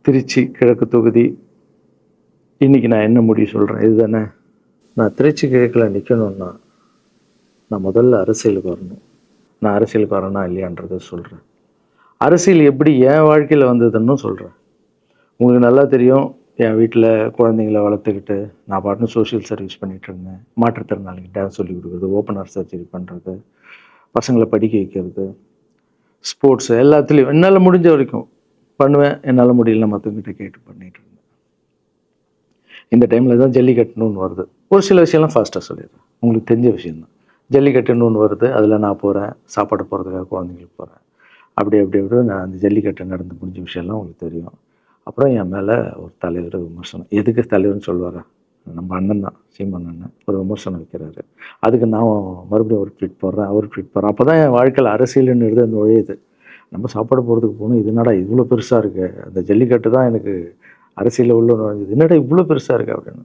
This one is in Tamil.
திருச்சி கிழக்கு தொகுதி. இன்னைக்கு நான் என்ன முடிவு சொல்கிறேன் இதுதானே. நான் திருச்சி கிழக்கில் நிற்கணும்னா நான் முதல்ல அரசியலுக்கு வரணும். நான் அரசியலுக்கு வரேனா இல்லையான்றதை சொல்கிறேன். அரசியல் எப்படி என் வாழ்க்கையில் வந்ததுன்னு சொல்கிறேன். உங்களுக்கு நல்லா தெரியும், என் வீட்டில் குழந்தைங்கள வளர்த்துக்கிட்டு நான் பாட்டுன்னு சோஷியல் சர்வீஸ் பண்ணிகிட்டு இருந்தேன். மாற்றுத்திறனாளிக்கு டான்ஸ் சொல்லிக் கொடுக்குறது, ஓப்பன் ஹார்ட் சர்ஜரி பண்ணுறது, பசங்களை படிக்க வைக்கிறது, ஸ்போர்ட்ஸு எல்லாத்துலேயும் என்னால் முடிஞ்ச வரைக்கும் பண்ணுவேன். என்னால் முடியல மற்றவங்கிட்ட கேட்டு பண்ணிகிட்டு இருந்தேன். இந்த டைமில் தான் ஜல்லிக்கட்டுன்னு வருது. ஒரு சில விஷயம்லாம் ஃபாஸ்ட்டாக சொல்லிடுறேன், உங்களுக்கு தெரிஞ்ச விஷயந்தான். ஜல்லிக்கட்டுன்னு வருது, அதில் நான் போகிறேன், சாப்பாடு போகிறதுக்காக குழந்தைங்களுக்கு போகிறேன். அப்படி நான் அந்த ஜல்லிக்கட்டு நடந்து முடிஞ்ச விஷயம்லாம் உங்களுக்கு தெரியும். அப்புறம் என் மேலே ஒரு தலைவர் விமர்சனம். எதுக்கு தலைவர்னு சொல்லுவாரா, நம்ம அண்ணன் தான், சீமான் அண்ணன் ஒரு விமர்சனம் வைக்கிறாரு. அதுக்கு நான் மறுபடியும் ஒரு ட்வீட் போடுறேன், அவர் ட்வீட் போடுறேன். அப்போ தான் என் வாழ்க்கையில் அரசியல்ன்றது அந்த நுழையுது. நம்ம சாப்பாடு போகிறதுக்கு போகணும், இது என்னடா இவ்வளோ பெருசாக இருக்குது, அந்த ஜல்லிக்கட்டு தான் எனக்கு அரசியலில் உள்ள நுழைஞ்சது, என்னடா இவ்வளோ பெருசாக இருக்குது அப்படின்னு.